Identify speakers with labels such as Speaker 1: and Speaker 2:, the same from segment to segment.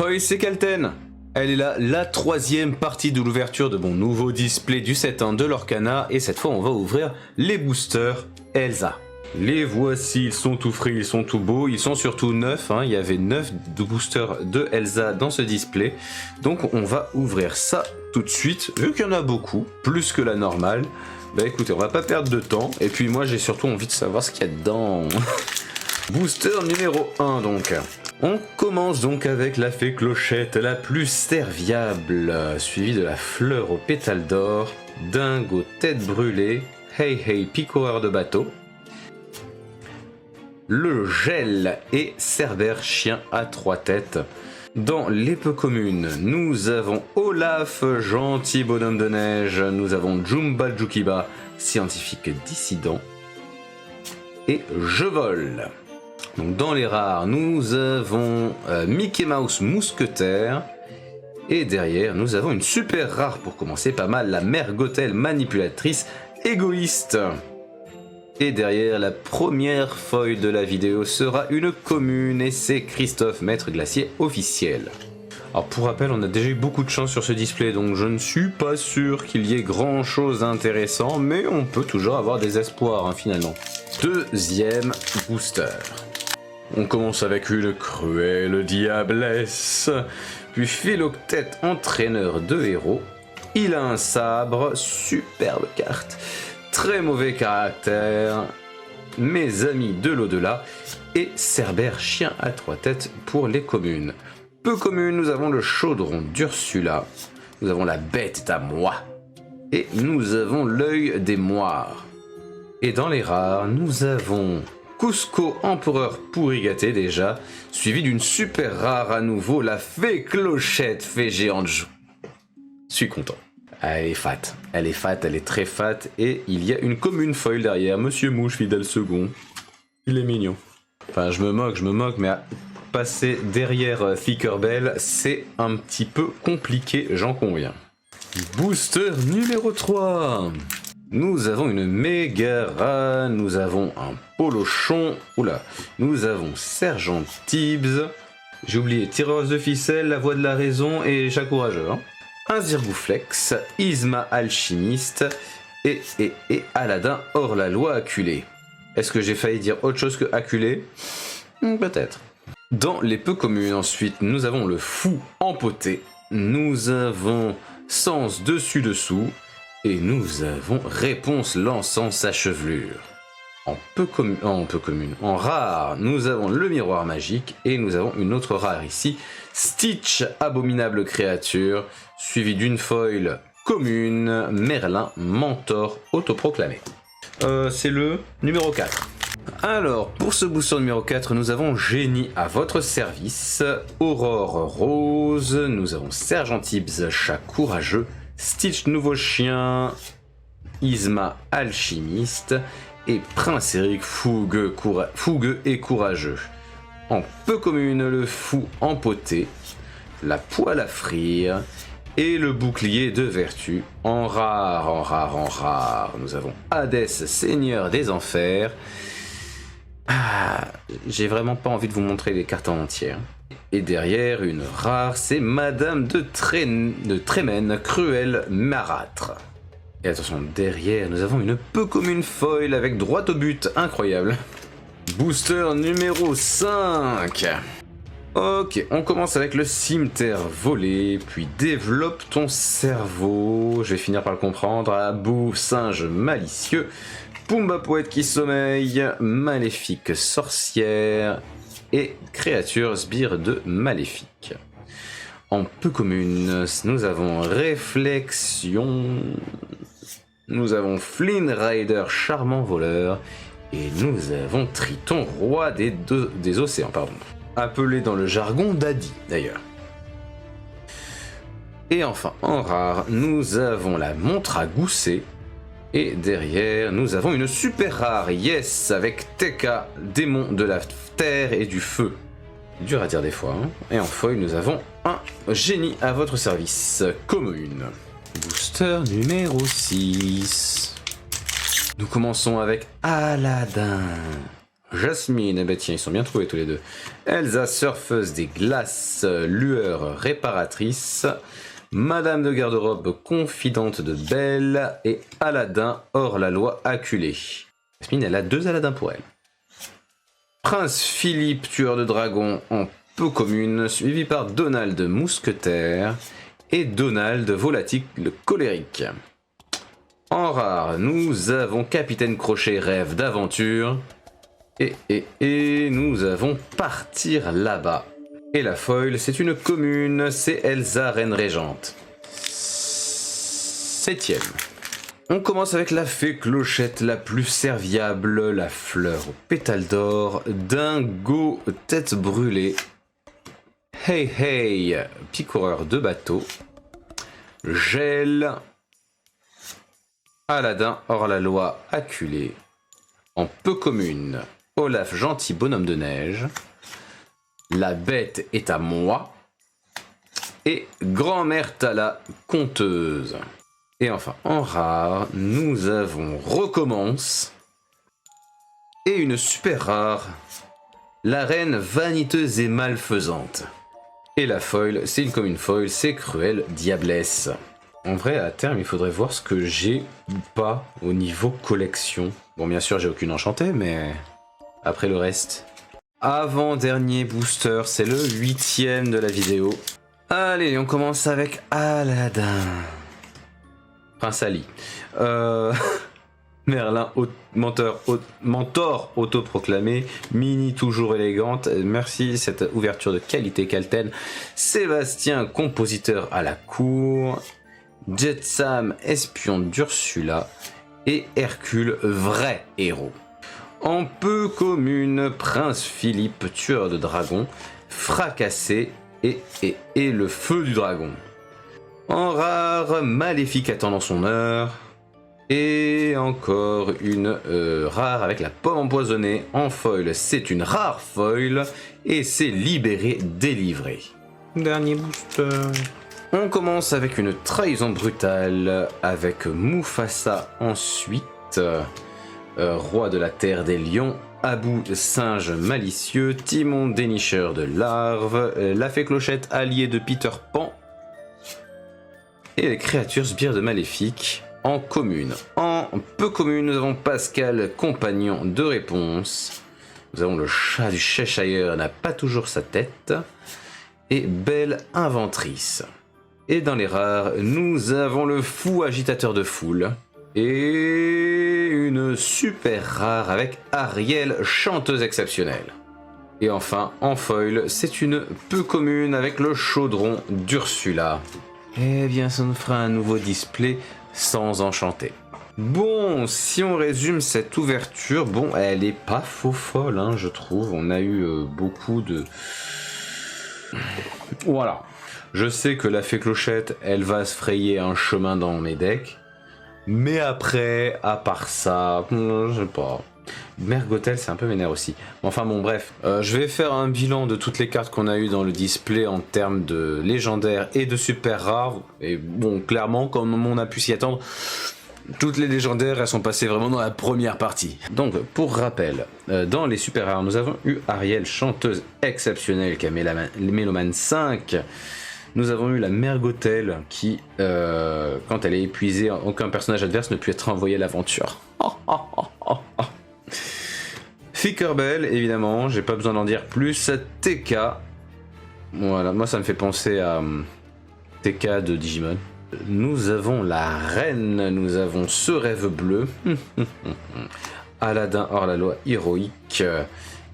Speaker 1: Hoi, c'est Kalten. Elle est là, la troisième partie de l'ouverture de mon nouveau display du 7.1 de Lorcana, et cette fois on va ouvrir les boosters Elsa. Les voici, ils sont tout frais, ils sont tout beaux, ils sont surtout neufs, hein. Il y avait 9 boosters de Elsa dans ce display, donc on va ouvrir ça tout de suite, vu qu'il y en a beaucoup, plus que la normale. Bah écoutez, on va pas perdre de temps, et puis moi j'ai surtout envie de savoir ce qu'il y a dedans. Booster numéro 1 donc. On commence donc avec la fée clochette la plus serviable, suivie de la fleur aux pétales d'or, dingo tête brûlée, hey hey picoreur de bateau, le gel et cerbère chien à 3 têtes. Dans les peu communes, nous avons Olaf, gentil bonhomme de neige, nous avons Jumba Jukiba, scientifique dissident, et Je vole. Donc dans les rares, nous avons Mickey Mouse mousquetaire. Et derrière, nous avons une super rare pour commencer pas mal, la mère Gothel manipulatrice égoïste. Et derrière, la première foil de la vidéo sera une commune et c'est Christophe, maître glacier officiel. Alors pour rappel, on a déjà eu beaucoup de chance sur ce display, donc je ne suis pas sûr qu'il y ait grand chose d'intéressant, mais on peut toujours avoir des espoirs hein, finalement. Deuxième booster. On commence avec une cruelle diablesse, puis Philoctète, entraîneur de héros. Il a un sabre, superbe carte, très mauvais caractère, mes amis de l'au-delà, et Cerbère, chien à 3 têtes pour les communes. Peu communes, nous avons le chaudron d'Ursula, nous avons la bête est à moi, et nous avons l'œil des moires. Et dans les rares, nous avons Cusco, empereur pourri gâté déjà, suivi d'une super rare à nouveau, la fée clochette, fée géante. Je suis content. Elle est fat, elle est très fat, et il y a une commune foil derrière, Monsieur Mouche, fidèle second. Il est mignon. Enfin, je me moque, mais à passer derrière Tinkerbell, c'est un petit peu compliqué, j'en conviens. Booster numéro 3. Nous avons une Mégara, nous avons un Polochon, oula, nous avons Sergent Tibbs, j'ai oublié Tireuse de ficelle, La voix de la raison et Chat courageux. Hein. Un Zirbouflex, Isma alchimiste et Aladdin hors la loi acculé. Est-ce que j'ai failli dire autre chose que acculé? Peut-être. Dans les peu communes ensuite, nous avons le Fou empoté, nous avons Sens dessus-dessous, et nous avons Réponse lançant sa chevelure. En rare, nous avons le miroir magique et nous avons une autre rare ici, Stitch, abominable créature, suivi d'une foil commune, Merlin, mentor autoproclamé. C'est le numéro 4. Alors, pour ce booster numéro 4, nous avons Génie à votre service, Aurore Rose, nous avons Sergent Tibbs, chat courageux, Stitch nouveau chien, Isma alchimiste et Prince Eric fougueux et courageux. En peu commune, le fou empoté, la poêle à frire et le bouclier de vertu. En rare, nous avons Hadès, seigneur des enfers. J'ai vraiment pas envie de vous montrer les cartes en entier. Et derrière, une rare, c'est Madame de Trémène, cruelle marâtre. Et attention, derrière, nous avons une peu commune foil avec droit au but, incroyable. Booster numéro 5. Ok, on commence avec le cimetière volé, puis développe ton cerveau. Je vais finir par le comprendre. Abou, singe malicieux. Pumba poète qui sommeille, maléfique sorcière et créature sbire de maléfique. En peu commune, nous avons réflexion, nous avons Flynn Rider charmant voleur et nous avons Triton roi des océans, pardon. Appelé dans le jargon Daddy d'ailleurs. Et enfin en rare, nous avons la montre à gousset. Et derrière, nous avons une super rare, yes, avec Tekka, démon de la terre et du feu. Dur à dire des fois, hein. Et en foil, nous avons un génie à votre service, commune. Booster numéro 6. Nous commençons avec Aladdin. Jasmine, eh ben tiens, ils sont bien trouvés tous les deux. Elsa, surfeuse des glaces, lueur réparatrice. Madame de garde-robe, confidente de Belle. Et Aladdin, hors-la-loi, acculé. Jasmine, elle a 2 Aladdin pour elle. Prince Philippe, tueur de dragons en peu commune, suivi par Donald, mousquetaire. Et Donald, volatile colérique. En rare, nous avons Capitaine Crochet, rêve d'aventure. Et nous avons Partir là-bas. Et la foil, c'est une commune, c'est Elsa, reine régente. 7ème. On commence avec la fée clochette la plus serviable, la fleur aux pétales d'or, dingo tête brûlée. Hey hey, picoreur de bateau. Gel. Aladdin, hors-la-loi, acculé. En peu commune, Olaf, gentil bonhomme de neige. La bête est à moi. Et grand-mère Tala, conteuse. Et enfin, en rare, nous avons Recommence. Et une super rare, la reine vaniteuse et malfaisante. Et la foil, c'est une commune foil, c'est Cruelle Diablesse. En vrai, à terme, il faudrait voir ce que j'ai ou pas au niveau collection. Bon, bien sûr, j'ai aucune enchantée, mais après le reste. Avant-dernier booster, c'est le 8ème de la vidéo. Allez, on commence avec Aladdin. Prince Ali. Merlin, mentor autoproclamé. Minnie, toujours élégante. Merci, cette ouverture de qualité Calten. Sébastien, compositeur à la cour. Jetsam, espion d'Ursula. Et Hercule, vrai héros. En peu commune, Prince Philippe, tueur de dragons. Fracassé et le feu du dragon. En rare, Maléfique attendant son heure. Et encore une rare avec la pomme empoisonnée. En foil, c'est une rare foil. Et c'est libéré, délivré. Dernier booster. On commence avec une trahison brutale. Avec Mufasa ensuite. Roi de la terre des lions. Abou, singe malicieux. Timon, dénicheur de larves. La fée clochette, alliée de Peter Pan. Et les créatures sbires de Maléfique en commune. En peu commune, nous avons Pascal, compagnon de réponse. Nous avons le chat du Cheshire, n'a pas toujours sa tête. Et Belle, inventrice. Et dans les rares, nous avons le fou agitateur de foule. Et une super rare avec Ariel, chanteuse exceptionnelle. Et enfin, en foil, c'est une peu commune avec le chaudron d'Ursula. Eh bien, ça nous fera un nouveau display sans enchanter. Bon, si on résume cette ouverture, bon, elle est pas faux folle, hein, je trouve. On a eu beaucoup de... Voilà. Je sais que la fée clochette, elle va se frayer un chemin dans mes decks. Mais après, à part ça, je sais pas... Mergotel, c'est un peu vénère aussi. Enfin bon, bref. Je vais faire un bilan de toutes les cartes qu'on a eues dans le display en termes de légendaires et de super rares. Et bon, clairement, comme on a pu s'y attendre, toutes les légendaires, elles sont passées vraiment dans la première partie. Donc, pour rappel, dans les super rares, nous avons eu Ariel, chanteuse exceptionnelle, qui a Méloman 5. Nous avons eu la Mergotel qui, quand elle est épuisée, aucun personnage adverse ne peut être envoyé à l'aventure. Fickerbell, évidemment, j'ai pas besoin d'en dire plus. TK, voilà, moi ça me fait penser à TK de Digimon. Nous avons la reine, nous avons ce rêve bleu. Aladdin hors la loi héroïque.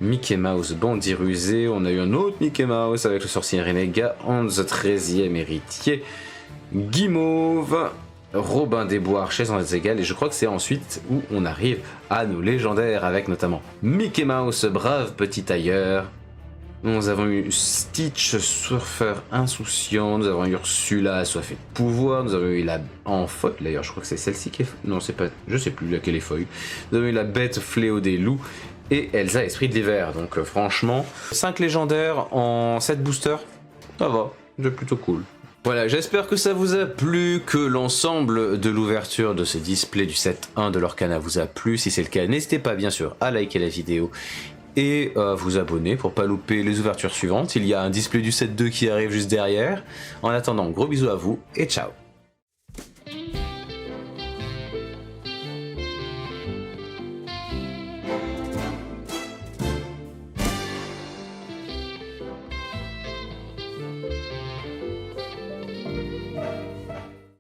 Speaker 1: Mickey Mouse, bandit rusé. On a eu un autre Mickey Mouse avec le sorcier renégat. Hans, 13e héritier. Guimauve. Robin des Bois, Archer sans égal, et je crois que c'est ensuite où on arrive à nos légendaires avec notamment Mickey Mouse, brave petit tailleur. Nous avons eu Stitch, surfeur insouciant. Nous avons eu Ursula, assoiffée de pouvoir. Nous avons eu la en foil, d'ailleurs je crois que c'est celle-ci qui est... Non, c'est pas... Je sais plus laquelle est foil. Nous avons eu la bête fléau des loups et Elsa, esprit de l'hiver. Donc franchement, 5 légendaires en 7 boosters, ça va, c'est plutôt cool. Voilà, j'espère que ça vous a plu, que l'ensemble de l'ouverture de ce display du set 1 de Lorcana vous a plu. Si c'est le cas, n'hésitez pas bien sûr à liker la vidéo et à vous abonner pour pas louper les ouvertures suivantes. Il y a un display du set 2 qui arrive juste derrière. En attendant, gros bisous à vous et ciao.